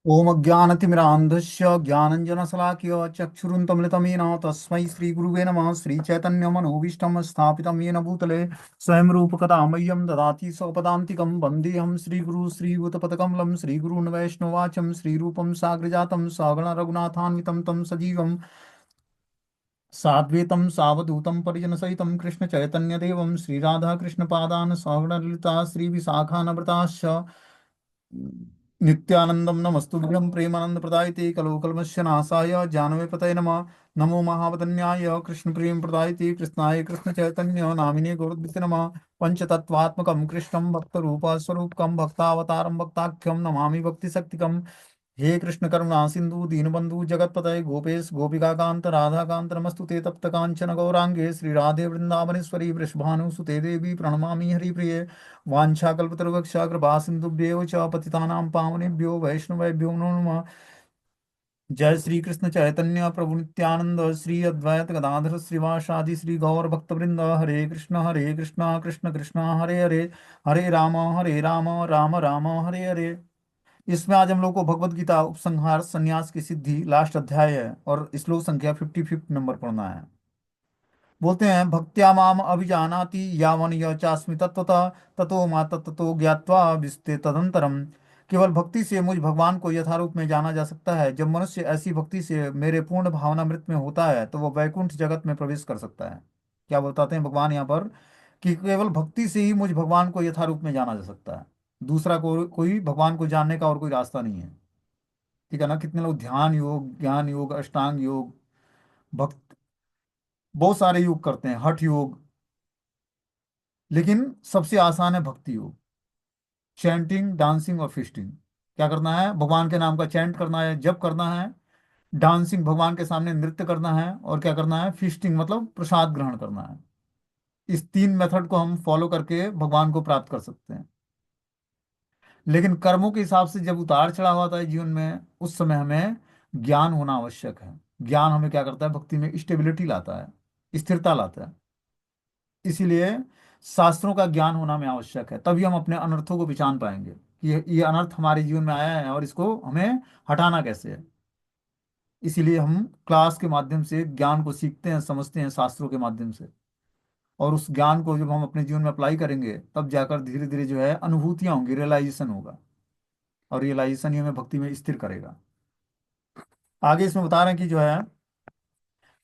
ओम अज्ञानतिमिरान्धस्य ज्ञानञ्जनशलाकय चक्षुरुन्मीलितं येन तस्मै श्रीगुरुवे नमः। श्रीचैतन्यमनोभीष्टं स्थापितं येन भूतले स्वयं रूपकदा मह्यं ददाति स्वपदान्तिकं। वन्देऽहं श्रीगुरु श्रीयुतपदकमलं श्रीगुरून् वैष्णवाचं श्रीरूपं साग्रजातं सगण रघुनाथान्वितं तं सजीवं साद्वैतं सावधूतं परिजनसहितं कृष्णचैतन्यदेवं श्रीराधाकृष्णपादान् सगण ललिता श्रीविशाखान्विताश्च नित्यानंदम नमस्तुभ्यं प्रेमानंद प्रदायते कलोकलमस्य नाशाय जानवे पतये नमः। नमो महावदन्याय कृष्ण प्रेम प्रदायते कृष्णाय कृष्ण चैतन्य नामिने गौरद्विते नमः। पंचतत्वात्मकं कृष्णं भक्त रूप स्वरूपकं भक्तावतारं भक्ताख्यं नमामि भक्ति शक्तिकम्। हे कृष्ण करुणा सिंधु दीनबंधु जगतपतये गोपेश गोपिका कांत राधा कांत नमस्तुते तप्त कांचन गौरांगे श्री राधे वृंदावनेश्वरी वृषभानुसुते देवी प्रणमामि हरिप्रिये। वाञ्छाकल्पतरुभ्यश्च कृपा सिन्धुभ्येव च पतितानां पावनेभ्यो वैष्णवेभ्यो नमो नमः। जय श्री कृष्ण चैतन्य प्रभु नित्यानंद श्री अद्वैत गदाधर श्रीवासादि श्री गौर भक्तवृंद। हरे कृष्णा कृष्ण कृष्ण हरे हरे, हरे राम राम राम हरे हरे। इसमें आज हम लोग को भगवत गीता उपसंहार संन्यास की सिद्धि लास्ट अध्याय है और श्लोक संख्या 55 नंबर पढ़ना है। बोलते हैं भक्त्या माम अभिजानाति यावन यह चास्मि तत्वतः ततो मा तत्तो ज्ञात्वा विस्ते तदंतरम। केवल भक्ति से मुझ भगवान को यथारूप में जाना जा सकता है। जब मनुष्य ऐसी भक्ति से मेरे पूर्ण भावनामृत में होता है तो वह वैकुंठ जगत में प्रवेश कर सकता है। क्या बताते हैं भगवान यहाँ पर कि केवल भक्ति से ही मुझ भगवान को यथारूप में जाना जा सकता है। दूसरा कोई भगवान को जानने का और कोई रास्ता नहीं है। ठीक है ना। कितने लोग ध्यान योग ज्ञान योग अष्टांग योग भक्त बहुत सारे योग करते हैं, हठ योग, लेकिन सबसे आसान है भक्ति योग। चैंटिंग डांसिंग और फिस्टिंग। क्या करना है? भगवान के नाम का चैंट करना है, जप करना है। डांसिंग भगवान के सामने नृत्य करना है। और क्या करना है? फिस्टिंग मतलब प्रसाद ग्रहण करना है। इस तीन मेथड को हम फॉलो करके भगवान को प्राप्त कर सकते हैं। लेकिन कर्मों के हिसाब से जब उतार चढ़ाव आता है जीवन में उस समय हमें ज्ञान होना आवश्यक है। ज्ञान हमें क्या करता है? भक्ति में स्टेबिलिटी लाता है, स्थिरता लाता है। इसीलिए शास्त्रों का ज्ञान होना में आवश्यक है, तभी हम अपने अनर्थों को पहचान पाएंगे कि ये अनर्थ हमारे जीवन में आया है और इसको हमें हटाना कैसे है। इसीलिए हम क्लास के माध्यम से ज्ञान को सीखते हैं, समझते हैं शास्त्रों के माध्यम से। और उस ज्ञान को जब हम अपने जीवन में अप्लाई करेंगे तब जाकर धीरे धीरे जो है अनुभूतियां होंगी, रियलाइजेशन होगा। और रियलाइजेशन ही हमें भक्ति में स्थिर करेगा। आगे इसमें बता रहे हैं कि जो है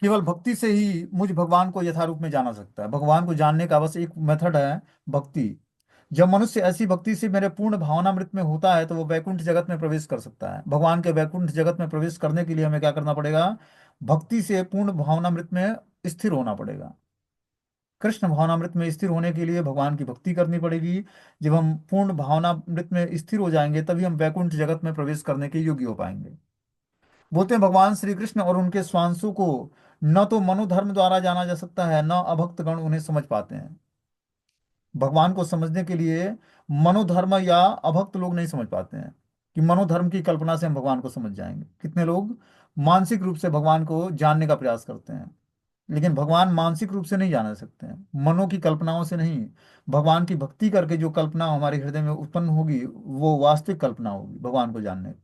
केवल भक्ति से ही मुझ भगवान को यथारूप में जाना सकता है। भगवान को जानने का बस एक मेथड है, भक्ति। जब मनुष्य ऐसी भक्ति से मेरे पूर्ण भावनामृत में होता है तो वो वैकुंठ जगत में प्रवेश कर सकता है। भगवान के वैकुंठ जगत में प्रवेश करने के लिए हमें क्या करना पड़ेगा? भक्ति से पूर्ण भावनामृत में स्थिर होना पड़ेगा। कृष्ण भावनामृत में स्थिर होने के लिए भगवान की भक्ति करनी पड़ेगी। जब हम पूर्ण भावनामृत में स्थिर हो जाएंगे तभी हम वैकुंठ जगत में प्रवेश करने के योग्य हो पाएंगे। बोलते हैं भगवान श्री कृष्ण और उनके स्वांशों को न तो मनोधर्म द्वारा जाना जा सकता है, न अभक्त गण उन्हें समझ पाते हैं। भगवान को समझने के लिए मनोधर्म या अभक्त लोग नहीं समझ पाते हैं कि मनोधर्म की कल्पना से हम भगवान को समझ जाएंगे। कितने लोग मानसिक रूप से भगवान को जानने का प्रयास करते हैं, लेकिन भगवान मानसिक रूप से नहीं जान सकते हैं, मनो की कल्पनाओं से नहीं। भगवान की भक्ति करके जो कल्पना हमारे हृदय में उत्पन्न होगी वो वास्तविक कल्पना होगी भगवान को जानने की।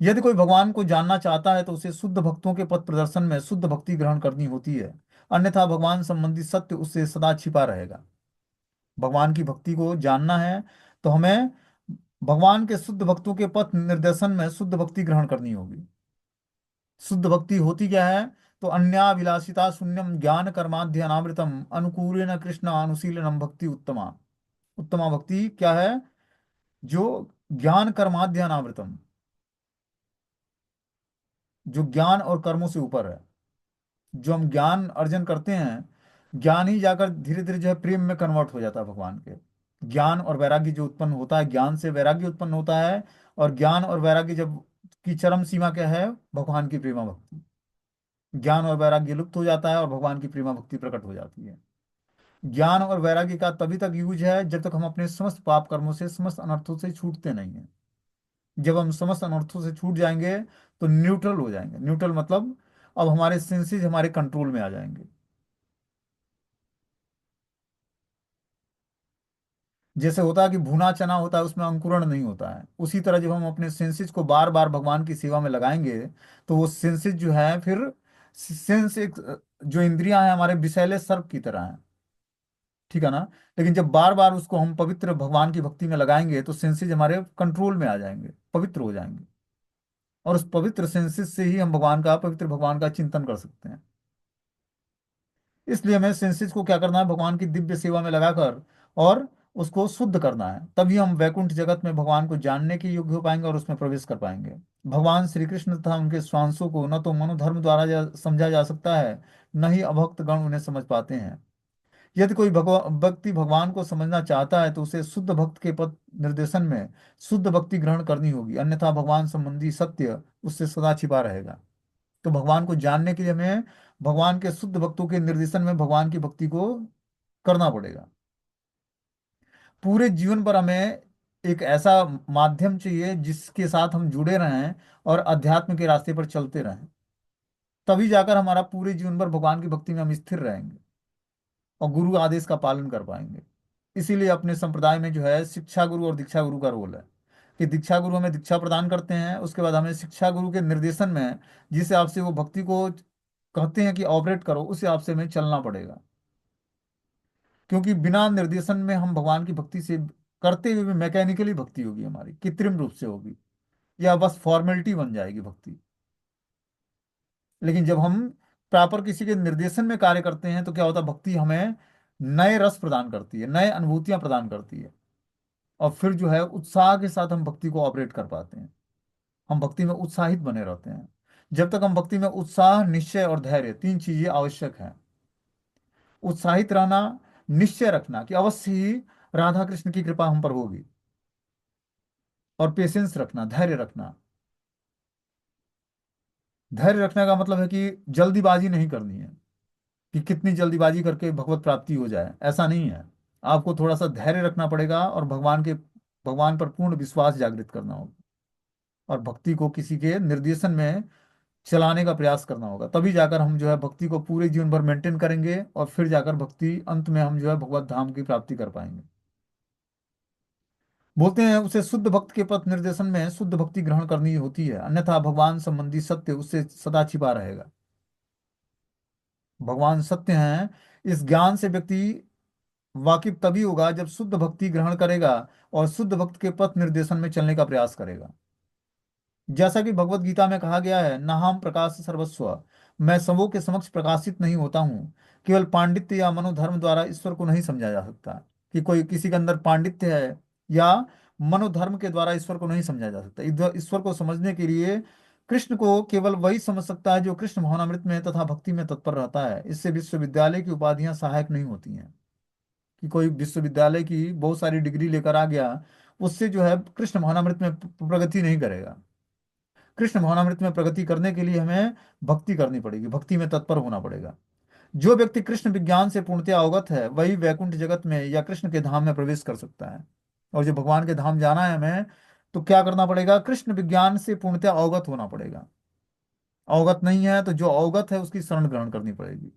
यदि कोई भगवान को जानना चाहता है तो उसे शुद्ध भक्तों के पथ प्रदर्शन में शुद्ध भक्ति ग्रहण करनी होती है। अन्यथा भगवान संबंधी सत्य उससे सदा छिपा रहेगा। भगवान की भक्ति को जानना है तो हमें भगवान के शुद्ध भक्तों के पथ निर्देशन में शुद्ध भक्ति ग्रहण करनी होगी। शुद्ध भक्ति होती क्या है? तो अन्याभिलाषिता शून्यम ज्ञान कर्माध्य अनामृतम अनुकूलेन कृष्ण अनुशीलनम भक्ति उत्तमा। उत्तमा भक्ति क्या है? जो ज्ञान कर्माध्य अनामृतम, जो ज्ञान और कर्मों से ऊपर है। जो हम ज्ञान अर्जन करते हैं, ज्ञान ही जाकर धीरे धीरे जो है प्रेम में कन्वर्ट हो जाता है भगवान के। ज्ञान और वैराग्य जो उत्पन्न होता है, ज्ञान से वैराग्य उत्पन्न होता है। और ज्ञान और वैराग्य जब की चरम सीमा क्या है? भगवान की प्रेमा भक्ति। ज्ञान और वैराग्य लुप्त हो जाता है और भगवान की प्रेमा भक्ति प्रकट हो जाती है। ज्ञान और वैराग्य का तभी तक यूज है जब तक हम अपने समस्त पाप कर्मों से समस्त अनर्थों से छूटते नहीं हैं। जब हम समस्त अनर्थों से छूट जाएंगे तो न्यूट्रल हो जाएंगे। न्यूट्रल मतलब अब हमारे सेंसेस हमारे कंट्रोल में आ जाएंगे। जैसे होता है कि भुना चना होता है, उसमें अंकुरण नहीं होता है, उसी तरह जब हम अपने सेंसेस को बार बार भगवान की सेवा में लगाएंगे, तो वो सेंसेस जो है फिर सेंस एक जो इंद्रियां हैं हमारे विषैले सर्प की तरह हैं, ठीक है ना। लेकिन जब बार बार उसको हम पवित्र भगवान की भक्ति में लगाएंगे तो सेंसेस हमारे कंट्रोल में आ जाएंगे, पवित्र हो जाएंगे, और उस पवित्र सेंसेस से ही हम भगवान का, पवित्र भगवान का चिंतन कर सकते हैं। इसलिए हमें सेंसेस को क्या करना है, भगवान की दिव्य सेवा में लगाकर और उसको शुद्ध करना है, तभी हम वैकुंठ जगत में भगवान को जानने के योग्य हो पाएंगे और उसमें प्रवेश कर पाएंगे। भगवान श्री कृष्ण तथा उनके स्वांशों को न तो मनोधर्म द्वारा समझा जा सकता है, न ही अभक्त गण उन्हें समझ पाते हैं। यदि कोई व्यक्ति भगवान को समझना चाहता है तो उसे शुद्ध भक्त के पथ निर्देशन में शुद्ध भक्ति ग्रहण करनी होगी, अन्यथा भगवान संबंधी सत्य उससे सदा छिपा रहेगा। तो भगवान को जानने के लिए हमें भगवान के शुद्ध भक्तों के निर्देशन में भगवान की भक्ति को करना पड़ेगा। पूरे जीवन पर हमें एक ऐसा माध्यम चाहिए जिसके साथ हम जुड़े रहें और अध्यात्म के रास्ते पर चलते रहें, तभी जाकर हमारा पूरे जीवन भर भगवान की भक्ति में हम स्थिर रहेंगे और गुरु आदेश का पालन कर पाएंगे। इसीलिए अपने संप्रदाय में जो है शिक्षा गुरु और दीक्षा गुरु का रोल है, कि दीक्षा गुरु हमें दीक्षा प्रदान करते हैं, उसके बाद हमें शिक्षा गुरु के निर्देशन में जिस हिसाब से वो भक्ति को कहते हैं कि ऑपरेट करो, उस हिसाब से हमें चलना पड़ेगा। क्योंकि बिना निर्देशन में हम भगवान की भक्ति से करते हुए भी मैकेनिकली भक्ति होगी, हमारी कृत्रिम रूप से होगी, या बस फॉर्मेलिटी बन जाएगी भक्ति। लेकिन जब हम प्रॉपर किसी के निर्देशन में कार्य करते हैं तो क्या होता है, भक्ति हमें नए रस प्रदान करती है, नए अनुभूतियां प्रदान करती है, और फिर जो है उत्साह के साथ हम भक्ति को ऑपरेट कर पाते हैं। हम भक्ति में उत्साहित बने रहते हैं। जब तक हम भक्ति में उत्साह, निश्चय और धैर्य, तीन चीजें आवश्यक हैं। उत्साहित रहना, निश्चय रखना कि अवश्य ही राधा कृष्ण की कृपा हम पर होगी, और पेशेंस रखना, धैर्य रखना। धैर्य रखने का मतलब है कि जल्दीबाजी नहीं करनी है, कि कितनी जल्दीबाजी करके भगवत प्राप्ति हो जाए, ऐसा नहीं है। आपको थोड़ा सा धैर्य रखना पड़ेगा और भगवान पर पूर्ण विश्वास जागृत करना होगा, और भक्ति को किसी के निर्देशन में चलाने का प्रयास करना होगा, तभी जाकर हम जो है भक्ति को पूरे जीवन भर मेंटेन करेंगे, और फिर जाकर भक्ति अंत में हम जो है भगवत धाम की प्राप्ति कर पाएंगे। बोलते हैं उसे शुद्ध भक्त के पथ निर्देशन में शुद्ध भक्ति ग्रहण करनी होती है, अन्यथा भगवान संबंधी सत्य उससे सदा छिपा रहेगा। भगवान सत्य हैं, इस ज्ञान से व्यक्ति वाकिफ तभी होगा जब शुद्ध भक्ति ग्रहण करेगा और शुद्ध भक्त के पथ निर्देशन में चलने का प्रयास करेगा। जैसा कि भगवत गीता में कहा गया है, नाहम प्रकाश सर्वस्व, मैं सबों के समक्ष प्रकाशित नहीं होता हूँ। केवल पांडित्य या मनोधर्म द्वारा ईश्वर को नहीं समझा जा सकता, कि कोई किसी के अंदर पांडित्य है या मनोधर्म के द्वारा ईश्वर को नहीं समझा जा सकता। ईश्वर को समझने के लिए कृष्ण को केवल वही समझ सकता है जो कृष्ण भावनामृत में तथा भक्ति में तत्पर रहता है। इससे विश्वविद्यालय की उपाधियां सहायक नहीं होती हैं, कि कोई विश्वविद्यालय की बहुत सारी डिग्री लेकर आ गया, उससे जो है कृष्ण भावनामृत में प्रगति नहीं करेगा। कृष्ण भावनामृत में प्रगति करने के लिए हमें भक्ति करनी पड़ेगी, भक्ति में तत्पर होना पड़ेगा। जो व्यक्ति कृष्ण विज्ञान से पूर्णतया अवगत है वही वैकुंठ जगत में या कृष्ण के धाम में प्रवेश कर सकता है। और जो भगवान के धाम जाना है हमें, तो क्या करना पड़ेगा, कृष्ण विज्ञान से पूर्णतया अवगत होना पड़ेगा। अवगत नहीं है तो जो अवगत है उसकी शरण ग्रहण करनी पड़ेगी।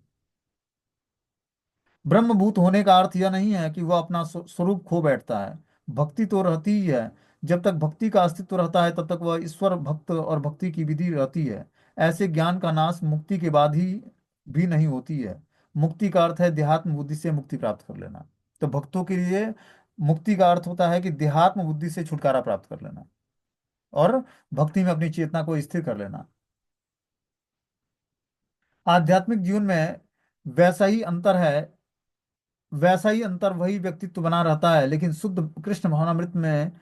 ब्रह्मभूत होने का अर्थ यह नहीं है कि वह अपना स्वरूप खो बैठता है। भक्ति तो रहती ही है। जब तक भक्ति का अस्तित्व रहता है तब तक वह ईश्वर भक्त और भक्ति की विधि रहती है। ऐसे ज्ञान का नाश मुक्ति के बाद ही भी नहीं होती है। मुक्ति का अर्थ है देहात्म बुद्धि से मुक्ति प्राप्त कर लेना। तो भक्तों के लिए मुक्ति का अर्थ होता है कि देहात्म बुद्धि से छुटकारा प्राप्त कर लेना और भक्ति में अपनी चेतना को स्थिर कर लेना। आध्यात्मिक जीवन में वैसा ही अंतर है, वैसा ही अंतर वही व्यक्तित्व बना रहता है, लेकिन शुद्ध कृष्ण भावनामृत में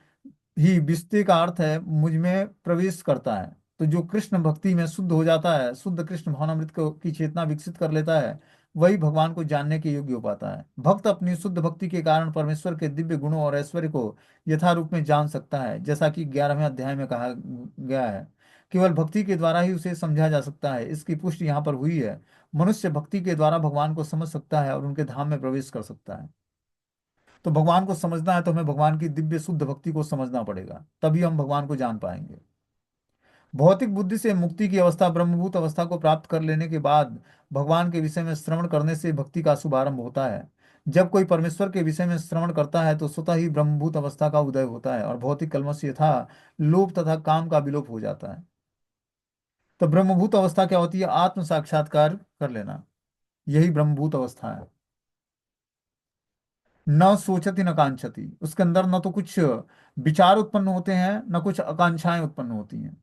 ही विस्ते का अर्थ है मुझ में प्रवेश करता है। तो जो कृष्ण भक्ति में शुद्ध हो जाता है, शुद्ध कृष्ण भावनामृत को की चेतना विकसित कर लेता है, वही भगवान को जानने के योग्य हो पाता है। भक्त अपनी शुद्ध भक्ति के कारण परमेश्वर के दिव्य गुणों और ऐश्वर्य को यथारूप में जान सकता है, जैसा कि 11वें अध्याय में कहा गया है। केवल भक्ति के द्वारा ही उसे समझा जा सकता है, इसकी पुष्टि यहाँ पर हुई है। मनुष्य भक्ति के द्वारा भगवान को समझ सकता है और उनके धाम में प्रवेश कर सकता है। तो भगवान को समझना है तो हमें भगवान की दिव्य शुद्ध भक्ति को समझना पड़ेगा, तभी हम भगवान को जान पाएंगे। भौतिक बुद्धि से मुक्ति की अवस्था, ब्रह्मभूत अवस्था को प्राप्त कर लेने के बाद भगवान के विषय में श्रवण करने से भक्ति का शुभारंभ होता है। जब कोई परमेश्वर के विषय में श्रवण करता है तो स्वतः ही ब्रह्मभूत अवस्था का उदय होता है और भौतिक कल्मश यथा लोभ तथा काम का विलोप हो जाता है। तो ब्रह्मभूत अवस्था क्या होती है? आत्म साक्षात्कार कर लेना, यही ब्रह्मभूत अवस्था है। न सोचती न कांक्षती, उसके अंदर न तो कुछ विचार उत्पन्न होते हैं न कुछ आकांक्षाएं उत्पन्न होती हैं,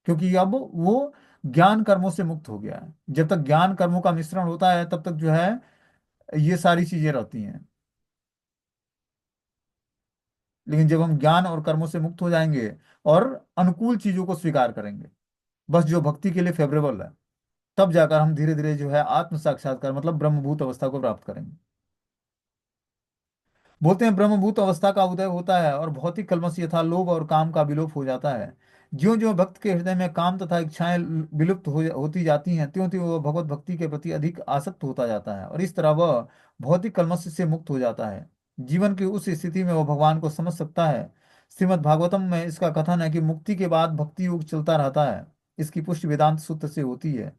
क्योंकि अब वो ज्ञान कर्मों से मुक्त हो गया है। जब तक ज्ञान कर्मों का मिश्रण होता है तब तक जो है ये सारी चीजें रहती हैं, लेकिन जब हम ज्ञान और कर्मों से मुक्त हो जाएंगे और अनुकूल चीजों को स्वीकार करेंगे, बस जो भक्ति के लिए फेवरेबल है, तब जाकर हम धीरे धीरे जो है आत्म साक्षात्कार मतलब ब्रह्मभूत अवस्था को प्राप्त करेंगे। बोलते हैं ब्रह्मभूत अवस्था का उदय होता है और भौतिक कल्मश यथा लोभ और काम का विलोप हो जाता है। ज्यों ज्यों भक्त के हृदय में काम तथा इच्छाएं विलुप्त होती जाती हैं, त्यों त्यों वह भगवत भक्ति के प्रति अधिक आसक्त होता जाता है और इस तरह वह भौतिक कल्मश से मुक्त हो जाता है। जीवन की उस स्थिति में वह भगवान को समझ सकता है। श्रीमद् भागवतम में इसका कथन है कि मुक्ति के बाद भक्ति योग चलता रहता है। इसकी पुष्टि वेदांत सूत्र से होती है।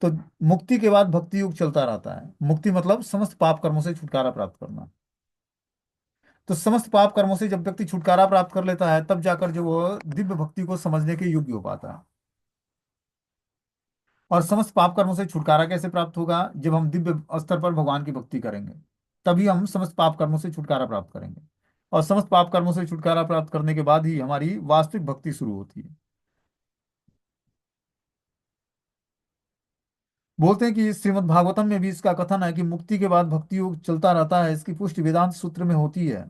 तो मुक्ति के बाद भक्ति योग चलता रहता है। मुक्ति मतलब समस्त पाप कर्मों से छुटकारा प्राप्त करना। तो समस्त पाप कर्मों से जब व्यक्ति छुटकारा प्राप्त कर लेता है तब जाकर जो वो दिव्य भक्ति को समझने के योग्य हो पाता है। और समस्त पाप कर्मों से छुटकारा कैसे प्राप्त होगा? जब हम दिव्य स्तर पर भगवान की भक्ति करेंगे, तभी हम समस्त पाप कर्मों से छुटकारा प्राप्त करेंगे। और समस्त पाप कर्मों से छुटकारा प्राप्त करने के बाद ही हमारी वास्तविक भक्ति शुरू होती है। बोलते हैं कि श्रीमद् भागवतम में भी इसका कथन है कि मुक्ति के बाद भक्ति योग चलता रहता है। इसकी पुष्टि वेदांत सूत्र में होती है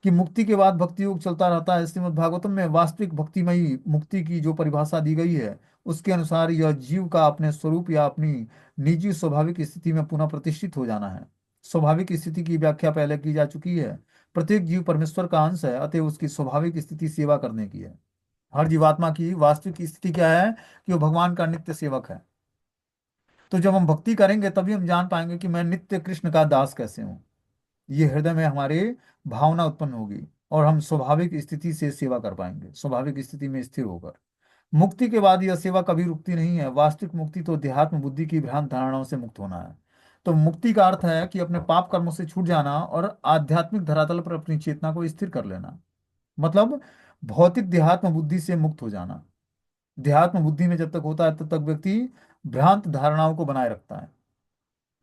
कि मुक्ति के बाद भक्ति योग चलता रहता है। श्रीमद् भागवतम में वास्तविक भक्तिमयी मुक्ति की जो परिभाषा दी गई है, उसके अनुसार यह जीव का अपने स्वरूप या अपनी निजी स्वाभाविक स्थिति में पुनः प्रतिष्ठित हो जाना है। स्वाभाविक स्थिति की व्याख्या पहले की जा चुकी है। प्रत्येक जीव परमेश्वर का अंश है, अतः उसकी स्वाभाविक स्थिति सेवा करने की है। हर जीवात्मा की वास्तविक स्थिति क्या है? कि वो भगवान का नित्य सेवक है। तो जब हम भक्ति करेंगे तभी हम जान पाएंगे कि मैं नित्य कृष्ण का दास कैसे हूँ। ये हृदय में हमारे भावना उत्पन्न होगी और हम स्वाभाविक स्थिति से सेवा कर पाएंगे, स्वाभाविक स्थिति में स्थिर होकर। मुक्ति के बाद यह सेवा कभी रुकती नहीं है। वास्तविक मुक्ति तो देहात्म बुद्धि की भ्रांत धारणाओं से मुक्त होना है। तो मुक्ति का अर्थ है कि अपने पाप कर्मों से छूट जाना और आध्यात्मिक धरातल पर अपनी चेतना को स्थिर कर लेना। मतलब भौतिक देहात्म बुद्धि से मुक्त हो जाना। देहात्म बुद्धि में जब तक होता है तब तक व्यक्ति भ्रांत धारणाओं को बनाए रखता है,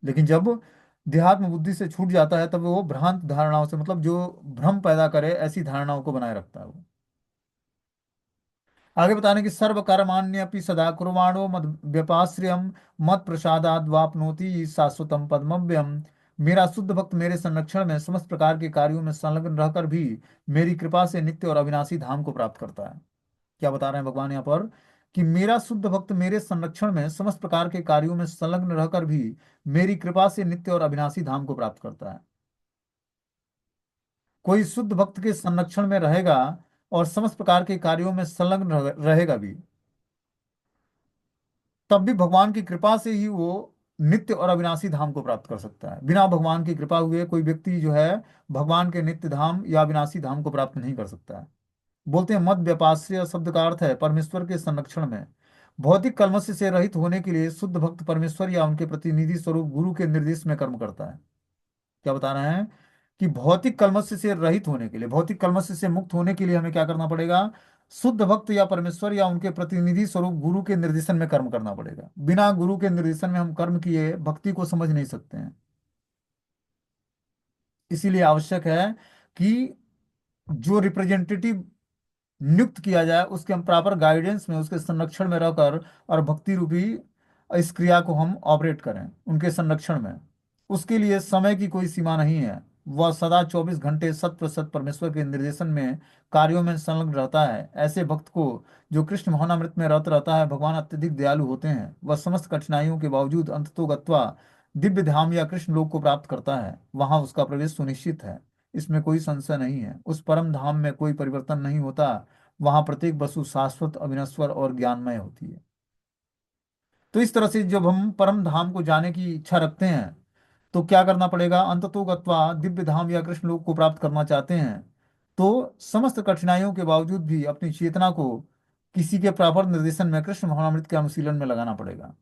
लेकिन जब देहात्म बुद्धि से छूट जाता है तब वो भ्रांत धारणाओं से मतलब जो भ्रम पैदा करे ऐसी धारणाओं को बनाए रखता है वो। आगे बताने की सर्व कर्माण्यपि सदा कुर्वाणो मद व्यपाश्रयम मत प्रसादाद वापनोति शाश्वतम पद्मव्यम। मेरा शुद्ध भक्त मेरे संरक्षण में समस्त प्रकार के कार्यों में संलग्न रहकर भी मेरी कृपा से नित्य और अविनाशी धाम को प्राप्त करता है। क्या बता रहे हैं भगवान यहाँ पर? कि मेरा शुद्ध भक्त मेरे संरक्षण में समस्त प्रकार के कार्यों में संलग्न रहकर भी मेरी कृपा से नित्य और अविनाशी धाम को प्राप्त करता है। कोई शुद्ध भक्त के संरक्षण में रहेगा और समस्त प्रकार के कार्यों में संलग्न रहेगा भी, तब भी भगवान की कृपा से ही वो नित्य और अविनाशी धाम को प्राप्त कर सकता है। बिना भगवान की कृपा हुए कोई व्यक्ति जो है भगवान के नित्य धाम या अविनाशी धाम को प्राप्त नहीं कर सकता है। बोलते हैं मद व्यपाश्रय शब्द का अर्थ है परमेश्वर के संरक्षण में। भौतिक कल्मश से रहित होने के लिए शुद्ध भक्त परमेश्वर या उनके प्रतिनिधि स्वरूप गुरु के निर्देश में कर्म करता है। क्या बता रहे हैं? कि भौतिक कल्मश से रहित होने के लिए, भौतिक कल्मश से मुक्त होने के लिए हमें क्या करना पड़ेगा? शुद्ध भक्त या परमेश्वर या उनके प्रतिनिधि स्वरूप गुरु के निर्देशन में कर्म करना पड़ेगा। बिना गुरु के निर्देशन में हम कर्म किए भक्ति को समझ नहीं सकते हैं। इसीलिए आवश्यक है कि जो रिप्रेजेंटेटिव नियुक्त किया जाए उसके हम प्रॉपर गाइडेंस में, उसके संरक्षण में रहकर और भक्ति रूपी इस क्रिया को हम ऑपरेट करें उनके संरक्षण में। उसके लिए समय की कोई सीमा नहीं है। वह सदा 24 घंटे शत प्रतिशत परमेश्वर के निर्देशन में कार्यों में संलग्न रहता है। ऐसे भक्त को जो कृष्ण मोहनामृत में रत रहता है, भगवान अत्यधिक दयालु होते हैं। वह समस्त कठिनाइयों के बावजूद अंततो गत्वा दिव्य धाम या कृष्ण लोक को प्राप्त करता है। वहां उसका प्रवेश सुनिश्चित है, इसमें कोई संशय नहीं है। उस परम धाम में कोई परिवर्तन नहीं होता। वहां प्रत्येक वस्तु शाश्वत, अविनश्वर और ज्ञानमय होती है। तो इस तरह से जब हम परम धाम को जाने की इच्छा रखते हैं तो क्या करना पड़ेगा? अंततो गत्वा दिव्य धाम या कृष्ण लोक को प्राप्त करना चाहते हैं तो समस्त कठिनाइयों के बावजूद भी अपनी चेतना को किसी के प्रॉपर निर्देशन में कृष्ण भावनामृत के अनुशीलन में लगाना पड़ेगा।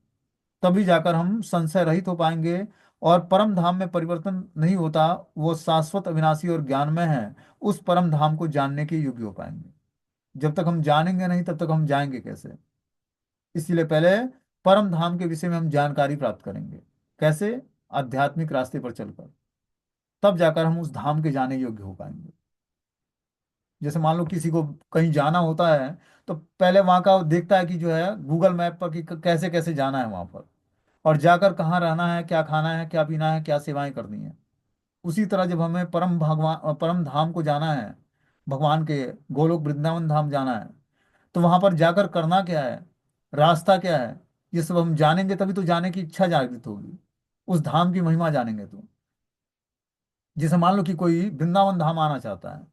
तभी जाकर हम संशय रहित हो पाएंगे और परम धाम में परिवर्तन नहीं होता, वो शाश्वत अविनाशी और ज्ञानमय है, उस परम धाम को जानने के योग्य हो पाएंगे। जब तक हम जानेंगे नहीं तब तक हम जाएंगे कैसे? इसीलिए पहले परम धाम के विषय में हम जानकारी प्राप्त करेंगे। कैसे? आध्यात्मिक रास्ते पर चलकर, तब जाकर हम उस धाम के जाने योग्य हो पाएंगे। जैसे मान लो किसी को कहीं जाना होता है, तो पहले वहां का देखता है कि जो है गूगल मैप पर कि कैसे कैसे जाना है वहां पर, और जाकर कहाँ रहना है, क्या खाना है, क्या पीना है, क्या सेवाएं करनी है। उसी तरह जब हमें परम धाम को जाना है, भगवान के गोलोक वृंदावन धाम जाना है, तो वहां पर जाकर करना क्या है, रास्ता क्या है, ये सब हम जानेंगे तभी तो जाने की इच्छा जागृत होगी। उस धाम की महिमा जानेंगे तो। जैसे मान लो कि कोई वृंदावन धाम आना चाहता है,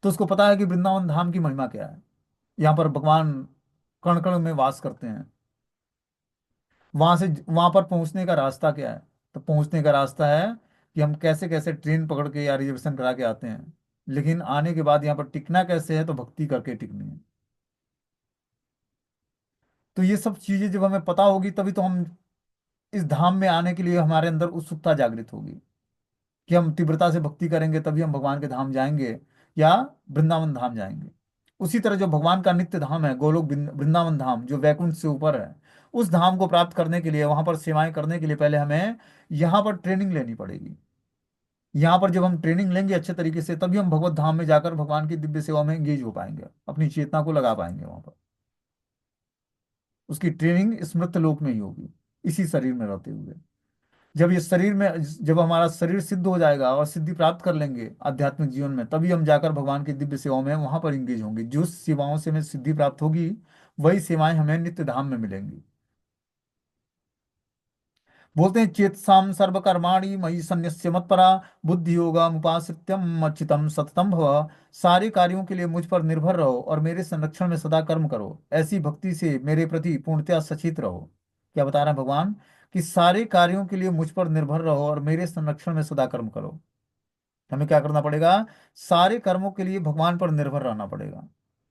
तो उसको पता है कि वृंदावन धाम की महिमा क्या है। यहाँ पर भगवान कण कण में वास करते हैं। वहां पर पहुंचने का रास्ता क्या है? तो पहुंचने का रास्ता है कि हम कैसे कैसे ट्रेन पकड़ के या रिजर्वेशन करा के आते हैं, लेकिन आने के बाद यहाँ पर टिकना कैसे है, तो भक्ति करके टिकनी है। तो ये सब चीजें जब हमें पता होगी तभी तो हम इस धाम में आने के लिए हमारे अंदर उत्सुकता जागृत होगी, कि हम तीव्रता से भक्ति करेंगे तभी हम भगवान के धाम जाएंगे या वृंदावन धाम जाएंगे। उसी तरह जो भगवान का नित्य धाम है गोलोक वृंदावन धाम, जो वैकुंठ से ऊपर है, उस धाम को प्राप्त करने के लिए, वहां पर सेवाएं करने के लिए पहले हमें यहाँ पर ट्रेनिंग लेनी पड़ेगी। यहाँ पर जब हम ट्रेनिंग लेंगे अच्छे तरीके से, तभी हम भगवत धाम में जाकर भगवान की दिव्य सेवा में एंगेज हो पाएंगे, अपनी चेतना को लगा पाएंगे वहां पर। उसकी ट्रेनिंग स्मृत लोक में ही होगी, इसी शरीर में रहते हुए। जब ये शरीर में, जब हमारा शरीर सिद्ध हो जाएगा और सिद्धि प्राप्त कर लेंगे आध्यात्मिक जीवन में, तभी हम जाकर भगवान की दिव्य सेवाओं में वहां पर इंगेज होंगे। जो सेवाओं से हमें सिद्धि प्राप्त होगी, वही सेवाएं हमें नित्य धाम में मिलेंगी। बोलते हैं चेतसाम सर्वकर्माणि मयि सन्न्यस्य मत्परा बुद्धि योगा उपासित्यम अच्युतम सततम भव। सारे कार्यों के लिए मुझ पर निर्भर रहो और मेरे संरक्षण में सदा कर्म करो। ऐसी भक्ति से मेरे प्रति पूर्णतया सचेत रहो। क्या बता रहे हैं भगवान? कि सारे कार्यों के लिए मुझ पर निर्भर रहो और मेरे संरक्षण में सदा कर्म करो। हमें क्या करना पड़ेगा? सारे कर्मों के लिए भगवान पर निर्भर रहना पड़ेगा।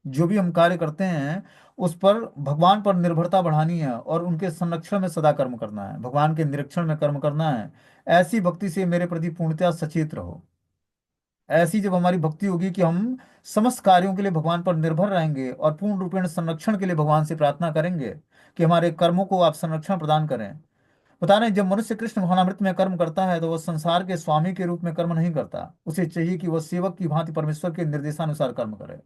जो भी हम कार्य करते हैं, उस पर भगवान पर निर्भरता बढ़ानी है और उनके संरक्षण में सदा कर्म करना है, भगवान के निरीक्षण में कर्म करना है। ऐसी भक्ति से मेरे प्रति पूर्णतया सचेत रहो। ऐसी जब हमारी भक्ति होगी कि हम समस्त कार्यों के लिए भगवान पर निर्भर रहेंगे और पूर्ण रूपेण संरक्षण के लिए भगवान से प्रार्थना करेंगे कि हमारे कर्मों को आप संरक्षण प्रदान करें। बता रहे हैं, जब मनुष्य कृष्ण भावनामृत में कर्म करता है तो वह संसार के स्वामी के रूप में कर्म नहीं करता। उसे चाहिए कि वह सेवक की भांति परमेश्वर के निर्देशानुसार कर्म करे।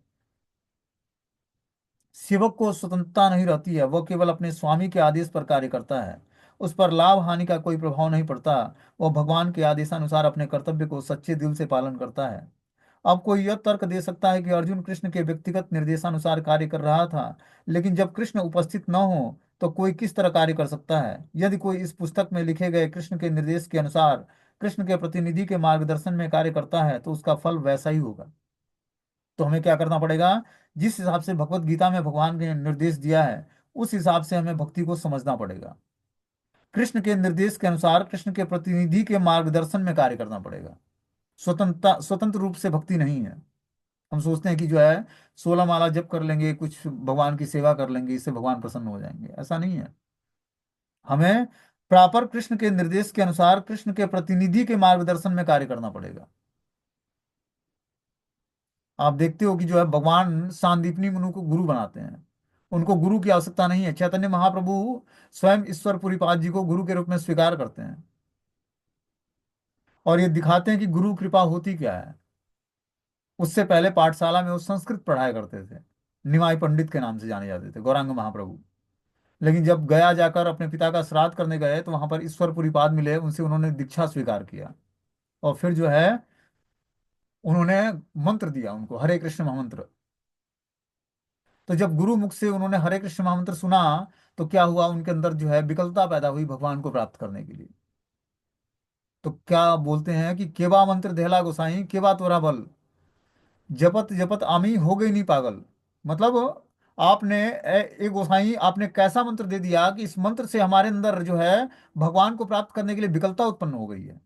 सेवक को स्वतंत्रता नहीं रहती है, वह केवल अपने स्वामी के आदेश पर कार्य करता है। उस पर लाभ हानि का कोई प्रभाव नहीं पड़ता। वह भगवान के आदेशानुसार अपने कर्तव्य को सच्चे दिल से पालन करता है। अब कोई यह तर्क दे सकता है कि अर्जुन कृष्ण के व्यक्तिगत निर्देशानुसार कार्य कर रहा था, लेकिन जब कृष्ण उपस्थित न हो तो कोई किस तरह कार्य कर सकता है? यदि कोई इस पुस्तक में लिखे गए कृष्ण के निर्देश के अनुसार कृष्ण के प्रतिनिधि के मार्गदर्शन में कार्य करता है, तो उसका फल वैसा ही होगा। तो हमें क्या करना पड़ेगा? जिस हिसाब से भगवत गीता में भगवान ने निर्देश दिया है, उस हिसाब से हमें भक्ति को समझना पड़ेगा। कृष्ण के निर्देश के अनुसार कृष्ण के प्रतिनिधि के मार्गदर्शन में कार्य करना पड़ेगा। स्वतंत्र रूप से भक्ति नहीं है। हम सोचते हैं कि जो है 16 माला जप कर लेंगे, कुछ भगवान की सेवा कर लेंगे, इससे भगवान प्रसन्न हो जाएंगे, ऐसा नहीं है। हमें प्रॉपर कृष्ण के निर्देश के अनुसार कृष्ण के प्रतिनिधि के मार्गदर्शन में कार्य करना पड़ेगा। आप देखते हो कि जो है भगवान सांदीपनी मुनि को गुरु बनाते हैं। उनको गुरु की आवश्यकता नहीं है। चैतन्य महाप्रभु स्वयं ईश्वर पुरीपाद जी को गुरु के रूप में स्वीकार करते हैं और ये दिखाते हैं कि गुरु कृपा होती क्या है। उससे पहले पाठशाला में वो संस्कृत पढ़ाया करते थे, निमाई पंडित के नाम से जाने जाते थे, गौरांग महाप्रभु। लेकिन जब गया जाकर अपने पिता का श्राद्ध करने गए, तो वहां पर ईश्वर पुरीपाद मिले, उनसे उन्होंने दीक्षा स्वीकार किया। और फिर जो है उन्होंने मंत्र दिया उनको, हरे कृष्ण महामंत्र। तो जब गुरु मुख से उन्होंने हरे कृष्ण महामंत्र सुना, तो क्या हुआ, उनके अंदर जो है विकलता पैदा हुई भगवान को प्राप्त करने के लिए। तो क्या बोलते हैं कि केवा मंत्र देहला गोसाई केवा तोरा बल, जपत जपत आमी हो गई नहीं पागल। मतलब आपने ए गोसाई आपने कैसा मंत्र दे दिया कि इस मंत्र से हमारे अंदर जो है भगवान को प्राप्त करने के लिए विकलता उत्पन्न हो गई है,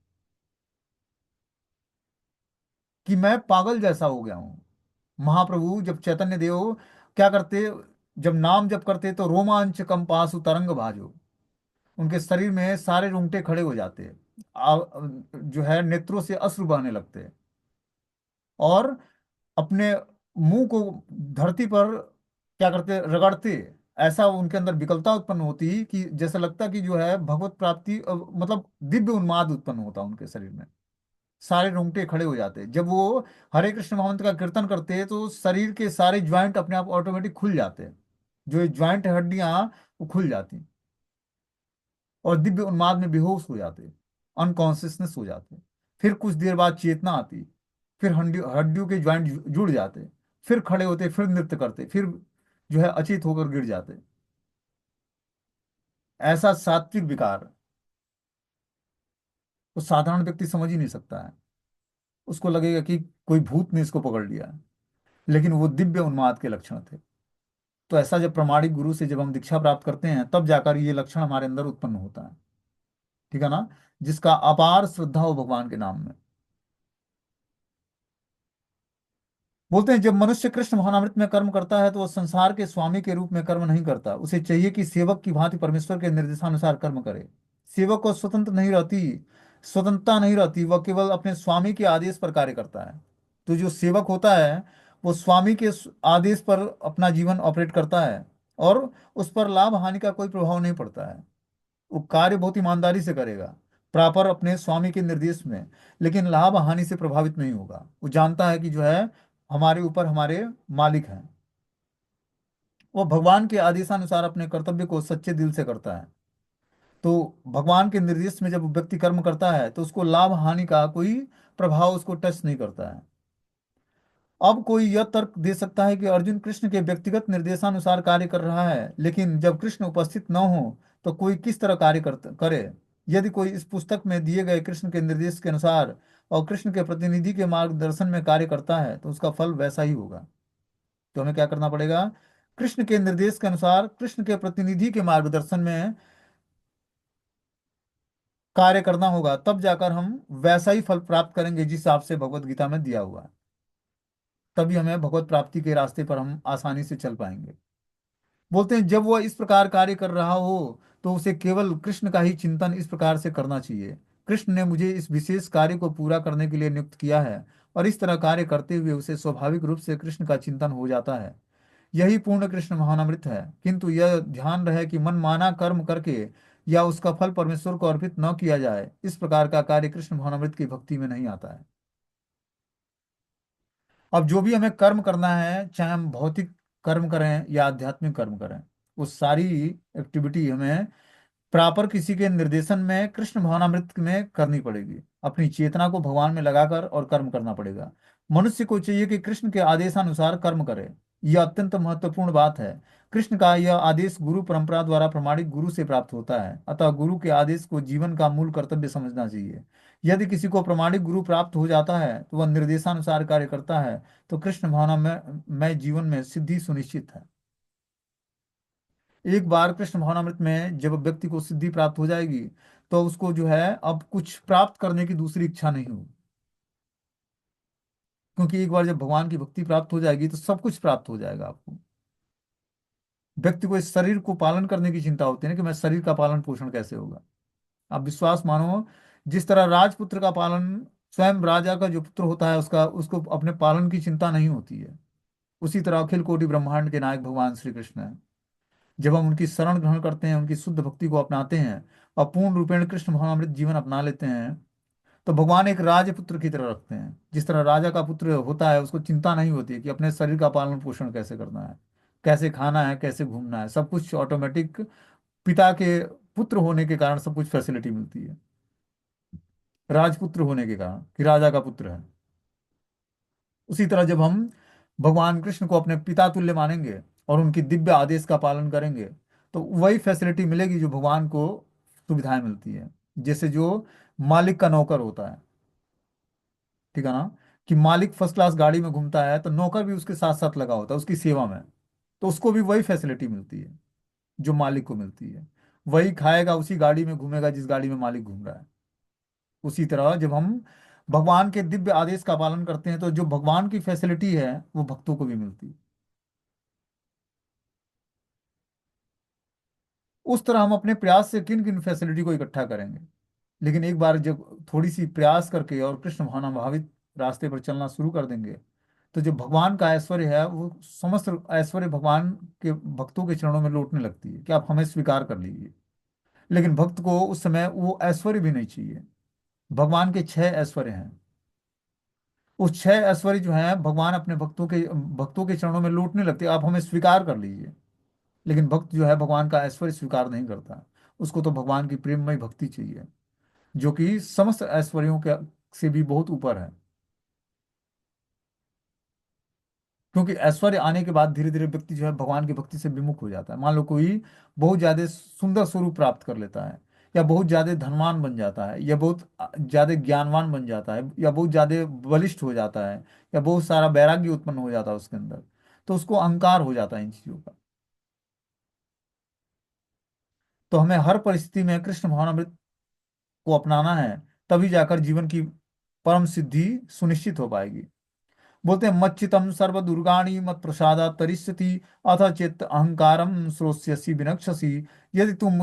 कि मैं पागल जैसा हो गया हूं। महाप्रभु जब चैतन्य देव क्या करते, जब नाम जप करते तो रोमांच कंपासु तरंग भाजो, उनके शरीर में सारे रोंगटे खड़े हो जाते। जो है नेत्रों से अश्रु बहने लगते, और अपने मुंह को धरती पर क्या करते, रगड़ते। ऐसा उनके अंदर विकलता उत्पन्न होती कि जैसे लगता कि जो है भगवत प्राप्ति, मतलब दिव्य उन्माद उत्पन्न होता उनके शरीर में। सारे रोंगटे खड़े हो जाते जब वो हरे कृष्ण महामंत्र का कीर्तन करते, तो शरीर के सारे ज्वाइंट अपने आप ऑटोमेटिक खुल जाते, जो ज्वाइंट हड्डियां वो खुल जाती, और दिव्य उन्माद में बेहोश हो जाते, अनकॉन्शियसनेस हो जाते। फिर कुछ देर बाद चेतना आती, फिर हड्डियों हड्डियों के ज्वाइंट जुड़ जाते, फिर खड़े होते, फिर नृत्य करते, फिर जो है अचेत होकर गिर जाते। ऐसा सात्विक विकार वो साधारण व्यक्ति समझ ही नहीं सकता है। उसको लगेगा कि कोई भूत ने इसको पकड़ लिया है, लेकिन वो दिव्य उन्माद के लक्षण थे। तो ऐसा जब प्रमाणिक गुरु से जब हम दीक्षा प्राप्त करते हैं, तब जाकर ये लक्षण हमारे अंदर उत्पन्न होता है। ठीक है ना? जिसका अपार श्रद्धा हो भगवान के नाम में। बोलते हैं जब मनुष्य कृष्ण भावनामृत में कर्म करता है, तो वह संसार के स्वामी के रूप में कर्म नहीं करता। उसे चाहिए कि सेवक की भांति परमेश्वर के निर्देशानुसार कर्म करे। सेवक को स्वतंत्रता नहीं रहती, वह केवल अपने स्वामी के आदेश पर कार्य करता है। तो जो सेवक होता है, वो स्वामी के आदेश पर अपना जीवन ऑपरेट करता है, और उस पर लाभ हानि का कोई प्रभाव नहीं पड़ता है। वो कार्य बहुत ईमानदारी से करेगा, प्रॉपर अपने स्वामी के निर्देश में, लेकिन लाभ हानि से प्रभावित नहीं होगा। वो जानता है कि जो है हमारे ऊपर हमारे मालिक हैं। वो भगवान के आदेशानुसार अपने कर्तव्य को सच्चे दिल से करता है। तो भगवान के निर्देश में जब व्यक्ति कर्म करता है, तो उसको लाभ हानि का कोई प्रभाव उसको टच नहीं करता है। अब कोई यह तर्क दे सकता है कि अर्जुन कृष्ण के व्यक्तिगत निर्देशानुसार कार्य कर रहा है, लेकिन जब कृष्ण उपस्थित न हो तो कोई किस तरह कार्य करे। यदि कोई इस पुस्तक में दिए गए कृष्ण के निर्देश के अनुसार और कृष्ण के प्रतिनिधि के मार्गदर्शन में कार्य करता है, तो उसका फल वैसा ही होगा। तो हमें क्या करना पड़ेगा? कृष्ण के निर्देश के अनुसार, कृष्ण के प्रतिनिधि के मार्गदर्शन में कार्य करना होगा, तब जाकर हम वैसा ही फल प्राप्त करेंगे जिस हिसाब से भगवत गीता में दिया हुआ है। तभी हमें भगवत प्राप्ति के रास्ते पर हम आसानी से चल पाएंगे। बोलते हैं जब वह इस प्रकार कार्य कर रहा हो, तो उसे केवल कृष्ण का ही चिंतन इस प्रकार से करना चाहिए। कृष्ण ने मुझे इस विशेष कार्य को पूरा करने के लिए नियुक्त किया है, और इस तरह कार्य करते हुए उसे स्वाभाविक रूप से कृष्ण का चिंतन हो जाता है। यही पूर्ण कृष्ण महानामृत है। किंतु यह ध्यान रहे कि मन माना कर्म करके या उसका फल परमेश्वर को अर्पित न किया जाए, इस प्रकार का कार्य कृष्ण भावनामृत की भक्ति में नहीं आता है। अब जो भी हमें कर्म करना है, चाहे हम भौतिक कर्म करें या आध्यात्मिक कर्म करें, वो सारी एक्टिविटी हमें प्रॉपर किसी के निर्देशन में कृष्ण भावनामृत में करनी पड़ेगी। अपनी चेतना को भगवान में लगाकर और कर्म करना पड़ेगा। मनुष्य को चाहिए कि कृष्ण के आदेशानुसार कर्म करे। यह अत्यंत महत्वपूर्ण बात है। कृष्ण का यह आदेश गुरु परंपरा द्वारा प्रमाणित गुरु से प्राप्त होता है, अतः गुरु के आदेश को जीवन का मूल कर्तव्य समझना चाहिए। यदि किसी को प्रमाणिक गुरु प्राप्त हो जाता है, तो वह निर्देशानुसार कार्य करता है, तो कृष्ण भावना में जीवन में सिद्धि सुनिश्चित है। एक बार कृष्ण भावनामृत में जब व्यक्ति को सिद्धि प्राप्त हो जाएगी, तो उसको जो है अब कुछ प्राप्त करने की दूसरी इच्छा नहीं होगी। क्योंकि एक बार जब भगवान की भक्ति प्राप्त हो जाएगी, तो सब कुछ प्राप्त हो जाएगा आपको। व्यक्ति को इस शरीर को पालन करने की चिंता होती है ना, कि मैं शरीर का पालन पोषण कैसे होगा। आप विश्वास मानो, जिस तरह राजपुत्र का पालन, स्वयं राजा का जो पुत्र होता है उसका, उसको अपने पालन की चिंता नहीं होती है, उसी तरह अखिल कोटि ब्रह्मांड के नायक भगवान श्री कृष्ण है। जब हम उनकी शरण ग्रहण करते हैं, उनकी शुद्ध भक्ति को अपनाते हैं, और पूर्ण रूपेण कृष्ण भावनामृत जीवन अपना लेते हैं, तो भगवान एक राजपुत्र की तरह रखते हैं। जिस तरह राजा का पुत्र होता है, उसको चिंता नहीं होती है कि अपने शरीर का पालन पोषण कैसे करना है, कैसे खाना है, कैसे घूमना है, सब कुछ ऑटोमेटिक पिता के पुत्र होने के कारण सब कुछ फैसिलिटी मिलती है। राजपुत्र होने के कारण कि राजा का पुत्र है। उसी तरह जब हम भगवान कृष्ण को अपने पिता तुल्य मानेंगे और उनकी दिव्य आदेश का पालन करेंगे, तो वही फैसिलिटी मिलेगी जो भगवान को सुविधाएं मिलती है। जैसे जो मालिक का नौकर होता है, ठीक है ना, कि मालिक फर्स्ट क्लास गाड़ी में घूमता है, तो नौकर भी उसके साथ साथ लगा होता है उसकी सेवा में। तो उसको भी वही फैसिलिटी मिलती है जो मालिक को मिलती है। वही खाएगा, उसी गाड़ी में घूमेगा जिस गाड़ी में मालिक घूम रहा है। उसी तरह जब हम भगवान के दिव्य आदेश का पालन करते हैं, तो जो भगवान की फैसिलिटी है वो भक्तों को भी मिलती है। उस तरह हम अपने प्रयास से किन किन फैसिलिटी को इकट्ठा करेंगे। लेकिन एक बार जब थोड़ी सी प्रयास करके और कृष्ण भावनाभावित रास्ते पर चलना शुरू कर देंगे, तो जो भगवान का ऐश्वर्य है वो समस्त ऐश्वर्य भगवान के भक्तों के चरणों में लौटने लगती है कि आप हमें स्वीकार कर लीजिए। लेकिन भक्त को उस समय वो ऐश्वर्य भी नहीं चाहिए। भगवान के 6 ऐश्वर्य हैं। उस 6 ऐश्वर्य जो हैं भगवान अपने भक्तों के चरणों में लौटने लगते हैं, आप हमें स्वीकार कर लीजिए। लेकिन भक्त जो है भगवान का ऐश्वर्य स्वीकार नहीं करता। उसको तो भगवान की प्रेममय भक्ति चाहिए, जो कि समस्त ऐश्वर्यों के से भी बहुत ऊपर है। क्योंकि ऐश्वर्य आने के बाद धीरे धीरे व्यक्ति जो है भगवान की भक्ति से विमुख हो जाता है। मान लो कोई बहुत ज्यादा सुंदर स्वरूप प्राप्त कर लेता है, या बहुत ज्यादा धनवान बन जाता है, या बहुत ज्यादा ज्ञानवान बन जाता है, या बहुत ज्यादा बलिष्ठ हो जाता है, या बहुत सारा वैराग्य उत्पन्न हो जाता है उसके अंदर, तो उसको अहंकार हो जाता है इन चीजों का। तो हमें हर परिस्थिति में कृष्ण भावनामृत को अपनाना है, तभी जाकर जीवन की परम सिद्धि सुनिश्चित हो पाएगी। बोलते हैं मच्चितम सर्व दुर्गाणि मत प्रसादात् तरिष्यति अथ चेत अहंकारम श्रोष्यसि विनक्ष्यसि। यदि तुम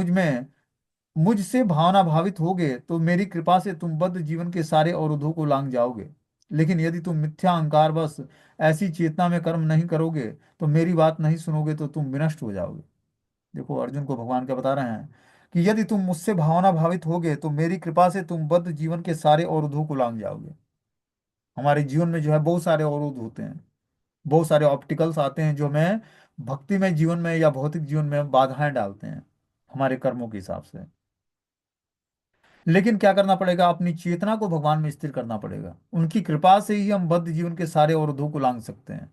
मुझसे भावना भावित होगे तो मेरी कृपा से तुम बद्ध जीवन के सारे अवरोधों को लांघ जाओगे। लेकिन यदि तुम मिथ्या अहंकार बस ऐसी चेतना में कर्म नहीं करोगे, तो मेरी बात नहीं सुनोगे, तो तुम विनष्ट हो जाओगे। देखो अर्जुन को भगवान क्या बता रहे हैं कि यदि तुम मुझसे भावना भावित होगे तो मेरी कृपा से तुम बद्ध जीवन के सारे अवरोधों को लांघ जाओगे। हमारे जीवन में जो है बहुत सारे अवरोध होते हैं, बहुत सारे ऑब्स्टिकल्स आते हैं जो हमें भक्तिमय जीवन में या भौतिक जीवन में बाधाएं डालते हैं हमारे कर्मों के हिसाब से। लेकिन क्या करना पड़ेगा, अपनी चेतना को भगवान में स्थिर करना पड़ेगा। उनकी कृपा से ही हम बद्ध जीवन के सारे अवरोधों को लांघ सकते हैं।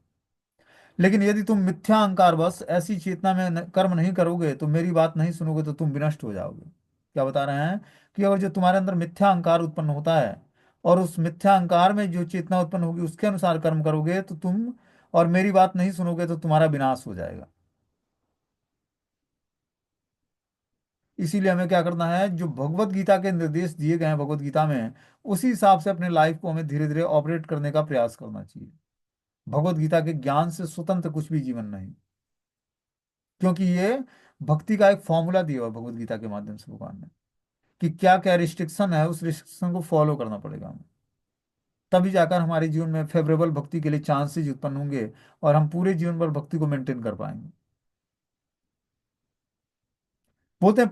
लेकिन यदि तुम मिथ्या अहंकार बस ऐसी चेतना में कर्म नहीं करोगे, तो मेरी बात नहीं सुनोगे, तो तुम विनष्ट हो जाओगे। क्या बता रहे हैं कि अगर जो तुम्हारे अंदर मिथ्या अहंकार उत्पन्न होता है, और उस मिथ्या अहंकार में जो चेतना उत्पन्न होगी उसके अनुसार कर्म करोगे, तो तुम और मेरी बात नहीं सुनोगे, तो तुम्हारा विनाश हो जाएगा। इसीलिए हमें क्या करना है, जो भगवत गीता के निर्देश दिए गए हैं भगवत गीता में, उसी हिसाब से अपने लाइफ को हमें धीरे धीरे ऑपरेट करने का प्रयास करना चाहिए। भगवत गीता के ज्ञान से स्वतंत्र कुछ भी जीवन नहीं। क्योंकि ये भक्ति का एक फॉर्मूला दिया हुआ है भगवत गीता के माध्यम से भगवान ने, कि क्या क्या रिस्ट्रिक्शन है, उस रिस्ट्रिक्शन को फॉलो करना पड़ेगा हमें। तभी जाकर हमारे जीवन में फेवरेबल भक्ति के लिए चांसेस उत्पन्न होंगे, और हम पूरे जीवन भर भक्ति को मेंटेन कर पाएंगे। बोलते हैं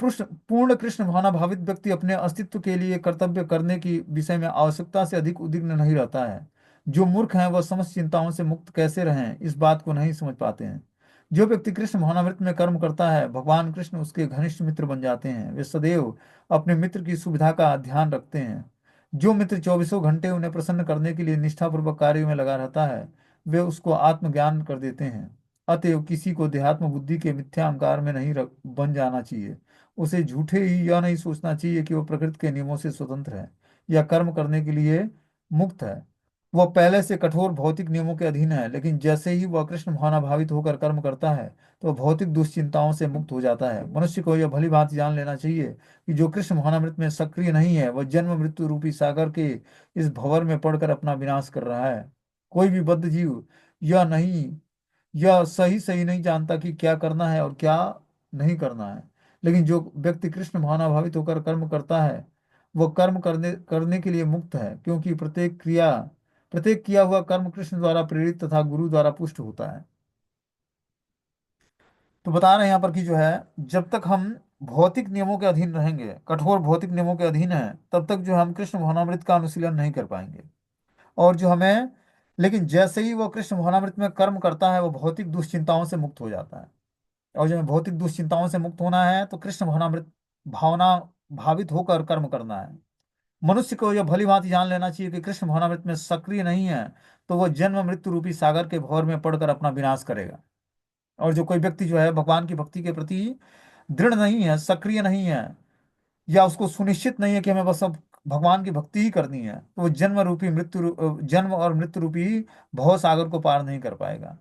पूर्ण कृष्ण भावना भावित व्यक्ति अपने अस्तित्व के लिए कर्तव्य करने की विषय में आवश्यकता से अधिक उद्विग्न नहीं रहता है। जो मूर्ख हैं वह समस्त चिंताओं से मुक्त कैसे रहें, इस बात को नहीं समझ पाते हैं। जो व्यक्ति कृष्ण भावनामृत में कर्म करता है, भगवान कृष्ण उसके घनिष्ठ मित्र बन जाते हैं। वे सदैव अपने मित्र की सुविधा का ध्यान रखते हैं। जो मित्र चौबीसों घंटे उन्हें प्रसन्न करने के लिए निष्ठापूर्वक कार्य में लगा रहता है, वे उसको आत्मज्ञान कर देते हैं। अतएव किसी को देहात्म बुद्धि के मिथ्या अहंकार में नहीं बन जाना चाहिए। उसे झूठे ही यह नहीं सोचना चाहिए कि वह प्रकृति के नियमों से स्वतंत्र है या कर्म करने के लिए मुक्त है। वह पहले से कठोर भौतिक नियमों के अधीन है, लेकिन जैसे ही वह कृष्ण भावना भावित होकर कर्म करता है, तो वह भौतिक दुश्चिंताओं से मुक्त हो जाता है। मनुष्य को यह भली भांति जान लेना चाहिए कि जो कृष्ण भावनामृत में सक्रिय नहीं है, वह जन्म मृत्यु रूपी सागर के इस भंवर में पड़कर अपना विनाश कर रहा है। कोई भी बद्ध जीव यह नहीं यह सही सही नहीं जानता कि क्या करना है और क्या नहीं करना है। लेकिन जो व्यक्ति कृष्ण भावना भावित होकर कर्म करता है, वह कर्म करने करने के लिए मुक्त है, क्योंकि प्रत्येक किया हुआ कर्म कृष्ण द्वारा प्रेरित तथा गुरु द्वारा पुष्ट होता है। तो बता रहे हैं यहाँ पर कि जो है, जब तक हम भौतिक नियमों के अधीन रहेंगे, कठोर भौतिक नियमों के अधीन है, तब तक जो हम कृष्ण भावनामृत का अनुशीलन नहीं कर पाएंगे। और जो हमें लेकिन जैसे ही वो कृष्ण भावनामृत में कर्म करता है, वो भौतिक दुश्चिंताओं से मुक्त हो जाता है। और जो हमें भौतिक दुश्चिंताओं से मुक्त होना है, तो कृष्ण भावना भावित होकर कर्म करना है। मनुष्य को यह भली भांति जान लेना चाहिए कि कृष्ण भावनामृत में सक्रिय नहीं है, तो वह जन्म मृत्यु रूपी सागर के भंवर में पड़कर अपना विनाश करेगा। और जो कोई व्यक्ति जो है भगवान की भक्ति के प्रति दृढ़ नहीं है, सक्रिय नहीं है, या उसको सुनिश्चित नहीं है कि हमें बस अब भगवान की भक्ति ही करनी है, तो वो जन्म और मृत्यु रूपी भव सागर को पार नहीं कर पाएगा।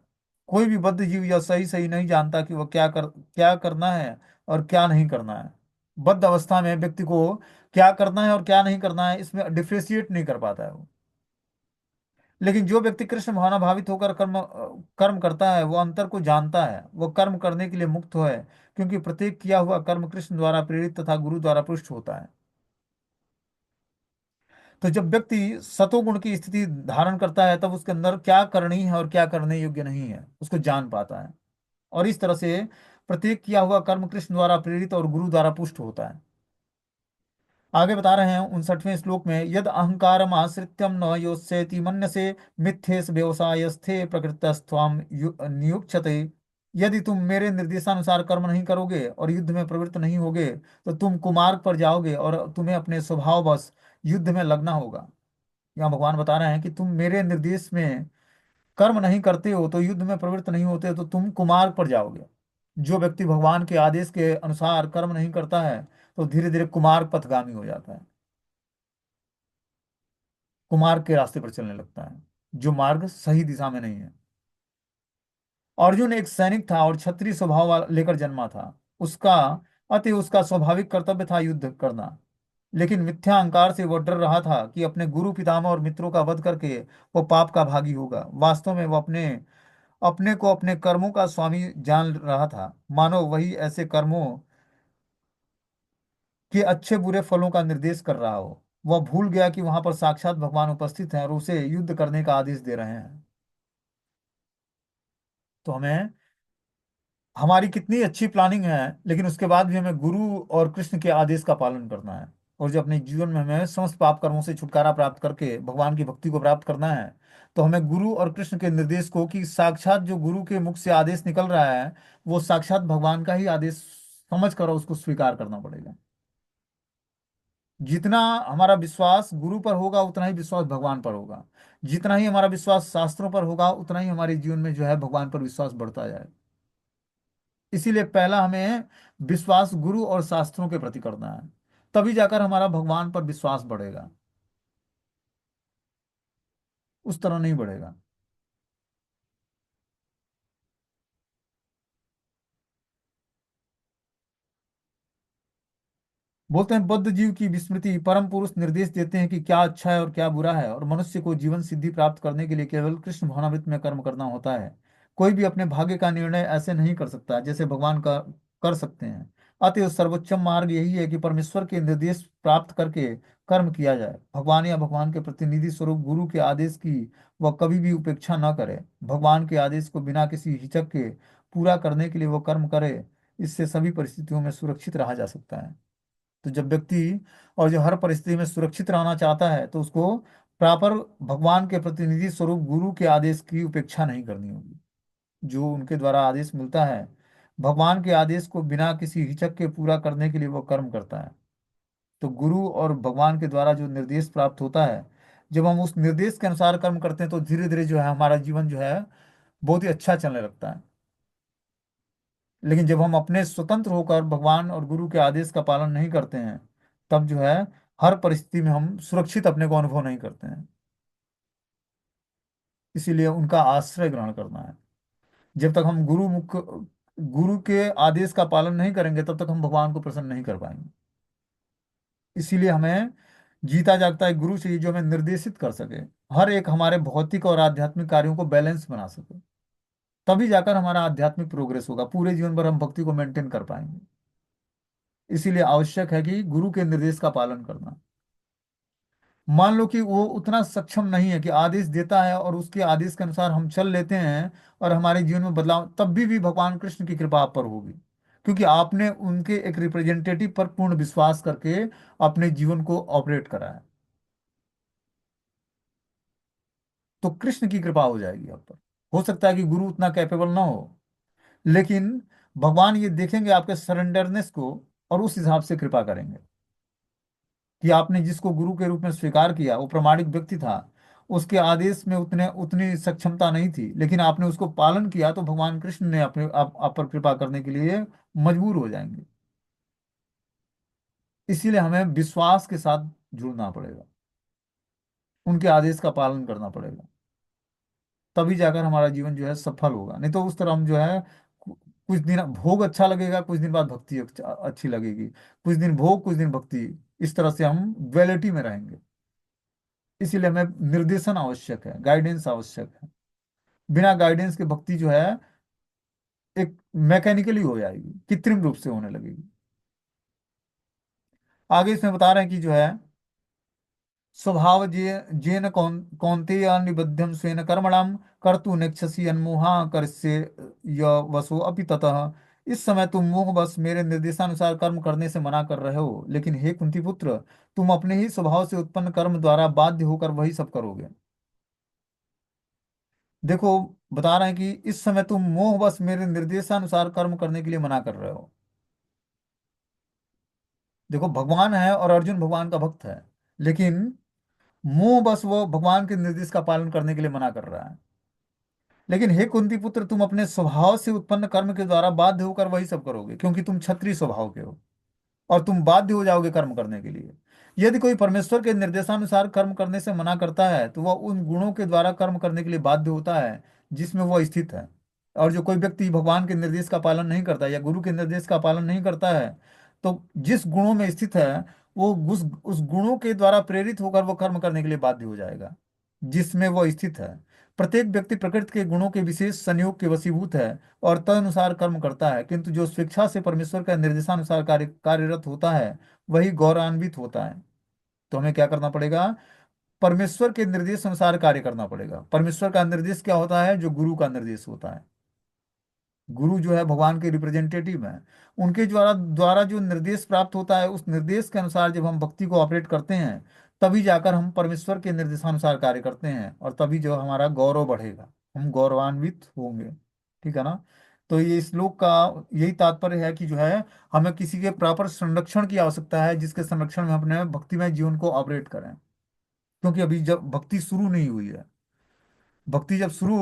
कोई भी बद्ध जीव यह सही सही नहीं जानता कि वह क्या करना है और क्या नहीं करना है। बद्ध अवस्था में व्यक्ति को क्या करना है और क्या नहीं करना है, इसमें डिफ्रेशिएट नहीं कर पाता है वो। लेकिन जो व्यक्ति कृष्ण भावना भावित होकर कर्म करता है, वो अंतर को जानता है, वो कर्म करने के लिए मुक्त है, क्योंकि प्रत्येक किया हुआ कर्म कृष्ण द्वारा प्रेरित तथा गुरु द्वारा पुष्ट होता है। तो जब व्यक्ति सतोगुण की स्थिति धारण करता है तब उसके अंदर क्या करनी है और क्या करने योग्य नहीं है उसको जान पाता है। और इस तरह से प्रत्येक किया हुआ कर्म कृष्ण द्वारा प्रेरित और गुरु द्वारा पुष्ट होता है। आगे बता रहे हैं 59वें श्लोक में, यद अहंकारम आश्रित्यम न योत्स्यति मन्यसे मिथ्येस व्यवसायस्थे प्रकृतस्त्वाम नियुच्यते। यदि तुम मेरे निर्देशानुसार कर्म नहीं करोगे और युद्ध में प्रवृत्त नहीं होगे तो तुम कुमार्ग पर जाओगे और तुम्हें अपने स्वभाववश युद्ध में लगना होगा। यहाँ भगवान बता रहे हैं कि तुम मेरे निर्देश में कर्म नहीं करते हो तो युद्ध में प्रवृत्त नहीं होते तो तुम कुमार्ग पर जाओगे। जो व्यक्ति भगवान के आदेश के अनुसार कर्म नहीं करता है तो धीरे धीरे कुमार्ग पथगामी हो जाता है, कुमार्ग के रास्ते पर चलने लगता है, जो मार्ग सही दिशा में नहीं है। अर्जुन एक सैनिक था और क्षत्रिय स्वभाव लेकर जन्मा था। उसका अतः उसका स्वाभाविक कर्तव्य था युद्ध करना। लेकिन मिथ्या अहंकार से वह डर रहा था कि अपने गुरु पितामह और मित्रों का वध करके वो पाप का भागी होगा। वास्तव में वो अपने अपने को अपने कर्मों का स्वामी जान रहा था, मानो वही ऐसे कर्मों के अच्छे बुरे फलों का निर्देश कर रहा हो। वह भूल गया कि वहां पर साक्षात भगवान उपस्थित हैं और उसे युद्ध करने का आदेश दे रहे हैं। तो हमें हमारी कितनी अच्छी प्लानिंग है लेकिन उसके बाद भी हमें गुरु और कृष्ण के आदेश का पालन करना है। और जो अपने जीवन में हमें समस्त पाप कर्मों से छुटकारा प्राप्त करके भगवान की भक्ति को प्राप्त करना है तो हमें गुरु और कृष्ण के निर्देश को, कि साक्षात जो गुरु के मुख से आदेश निकल रहा है वो साक्षात भगवान का ही आदेश समझ कर उसको स्वीकार करना पड़ेगा। जितना हमारा विश्वास गुरु पर होगा उतना ही विश्वास भगवान पर होगा। जितना ही हमारा विश्वास शास्त्रों पर होगा उतना ही हमारे जीवन में जो है भगवान पर विश्वास बढ़ता जाए। इसीलिए पहला हमें विश्वास गुरु और शास्त्रों के प्रति करना है, तभी जाकर हमारा भगवान पर विश्वास बढ़ेगा, उस तरह नहीं बढ़ेगा। बोलते हैं बद्ध जीव की विस्मृति परम पुरुष निर्देश देते हैं कि क्या अच्छा है और क्या बुरा है, और मनुष्य को जीवन सिद्धि प्राप्त करने के लिए केवल कृष्ण भावनामृत में कर्म करना होता है। कोई भी अपने भाग्य का निर्णय ऐसे नहीं कर सकता जैसे भगवान का कर सकते हैं। अतएव सर्वोच्च मार्ग यही है कि परमेश्वर के निर्देश प्राप्त करके कर्म किया जाए। भगवान या भगवान के प्रतिनिधि स्वरूप गुरु के आदेश की वह कभी भी उपेक्षा न करे। भगवान के आदेश को बिना किसी हिचक के पूरा करने के लिए वह कर्म करे। इससे सभी परिस्थितियों में सुरक्षित रहा जा सकता है। तो जब व्यक्ति और जो हर परिस्थिति में सुरक्षित रहना चाहता है तो उसको प्रॉपर भगवान के प्रतिनिधि स्वरूप गुरु के आदेश की उपेक्षा नहीं करनी होगी। जो उनके द्वारा आदेश मिलता है, भगवान के आदेश को बिना किसी हिचक के पूरा करने के लिए वो कर्म करता है। तो गुरु और भगवान के द्वारा जो निर्देश प्राप्त होता है, जब हम उस निर्देश के अनुसार कर्म करते हैं तो धीरे धीरे जो है हमारा जीवन जो है बहुत ही अच्छा चलने लगता है। लेकिन जब हम अपने स्वतंत्र होकर भगवान और गुरु के आदेश का पालन नहीं करते हैं तब जो है हर परिस्थिति में हम सुरक्षित अपने को अनुभव नहीं करते हैं। इसीलिए उनका आश्रय ग्रहण करना है। जब तक हम गुरु के आदेश का पालन नहीं करेंगे तब तक हम भगवान को प्रसन्न नहीं कर पाएंगे। इसीलिए हमें जीता जागता एक गुरु चाहिए जो हमें निर्देशित कर सके, हर एक हमारे भौतिक और आध्यात्मिक कार्यों को बैलेंस बना सके। तभी जाकर हमारा आध्यात्मिक प्रोग्रेस होगा, पूरे जीवन भर हम भक्ति को मेंटेन कर पाएंगे। इसीलिए आवश्यक है कि गुरु के निर्देश का पालन करना। मान लो कि वो उतना सक्षम नहीं है कि आदेश देता है और उसके आदेश के अनुसार हम चल लेते हैं और हमारे जीवन में बदलाव, तब भी भगवान कृष्ण की कृपा आप पर होगी, क्योंकि आपने उनके एक रिप्रेजेंटेटिव पर पूर्ण विश्वास करके अपने जीवन को ऑपरेट करा है। तो कृष्ण की कृपा हो जाएगी आप पर। हो सकता है कि गुरु उतना कैपेबल ना हो, लेकिन भगवान ये देखेंगे आपके सरेंडरनेस को और उस हिसाब से कृपा करेंगे कि आपने जिसको गुरु के रूप में स्वीकार किया वो प्रामाणिक व्यक्ति था। उसके आदेश में उतने उतनी सक्षमता नहीं थी लेकिन आपने उसको पालन किया तो भगवान कृष्ण ने अपने आप पर कृपा करने के लिए मजबूर हो जाएंगे। इसीलिए हमें विश्वास के साथ जुड़ना पड़ेगा, उनके आदेश का पालन करना पड़ेगा। तभी जाकर हमारा जीवन जो है सफल होगा। नहीं तो उस तरह हम जो है कुछ दिन भोग अच्छा लगेगा, कुछ दिन बाद भक्ति अच्छी लगेगी, कुछ दिन भोग कुछ दिन भक्ति, इस तरह से हम ड्युअलिटी में रहेंगे। इसीलिए हमें निर्देशन आवश्यक है, गाइडेंस आवश्यक है। बिना गाइडेंस के भक्ति जो है एक मैकेनिकली हो जाएगी, कृत्रिम रूप से होने लगेगी। आगे इसमें बता रहे हैं कि जो है स्वभाव जेन कौन्तेय निबध्यं स्वेन कर्मणाम कर्तु नेच्छसि अन्मोहा करस्य य वसो अपि ततः। इस समय तुम मोह बस मेरे निर्देशानुसार कर्म करने से मना कर रहे हो, लेकिन हे कुंती पुत्र, तुम अपने ही स्वभाव से उत्पन्न कर्म द्वारा बाध्य होकर वही सब करोगे। देखो, बता रहे हैं कि इस समय तुम मोह बस मेरे निर्देशानुसार कर्म करने के लिए मना कर रहे हो। देखो, भगवान है और अर्जुन भगवान का भक्त है, लेकिन मोह बस वो भगवान के निर्देश का पालन करने के लिए मना कर रहा है। लेकिन हे कुंती पुत्र, तुम अपने स्वभाव से उत्पन्न कर्म के द्वारा बाध्य होकर वही सब करोगे, क्योंकि तुम क्षत्रिय स्वभाव के हो और तुम बाध्य हो जाओगे कर्म करने के लिए। यदि कोई परमेश्वर के निर्देशानुसार कर्म करने से मना करता है तो वह उन गुणों के द्वारा कर्म करने के लिए बाध्य होता है जिसमें वह स्थित है। और जो कोई व्यक्ति भगवान के निर्देश का पालन नहीं करता या गुरु के निर्देश का पालन नहीं करता है, तो जिस गुणों में स्थित है, वो उस गुणों के द्वारा प्रेरित होकर वो कर्म करने के लिए बाध्य हो जाएगा जिसमें वह स्थित है। प्रत्येक व्यक्ति प्रकृति के गुणों के विशेष संयोग के वशीभूत है और तदनुसार कर्म करता है, किंतु जो स्वेच्छा से परमेश्वर का निर्देशानुसार कार्यरत होता है वही गौरवान्वित होता है। तो हमें क्या करना पड़ेगा? परमेश्वर के निर्देश अनुसार कार्य करना पड़ेगा। परमेश्वर का निर्देश क्या होता है? जो गुरु का निर्देश होता है। गुरु जो है भगवान के रिप्रेजेंटेटिव हैं। उनके द्वारा द्वारा जो निर्देश प्राप्त होता है, उस निर्देश के अनुसार जब हम भक्ति को ऑपरेट करते हैं, तभी जाकर हम परमेश्वर के निर्देशानुसार कार्य करते हैं और तभी जो हमारा गौरव बढ़ेगा, हम गौरवान्वित होंगे। ठीक है ना? तो ये श्लोक का यही तात्पर्य है कि जो है, हमें किसी के प्रॉपर संरक्षण की आवश्यकता है, जिसके संरक्षण में अपने भक्तिमय जीवन को ऑपरेट करें। क्योंकि अभी जब भक्ति शुरू नहीं हुई है, भक्ति जब शुरू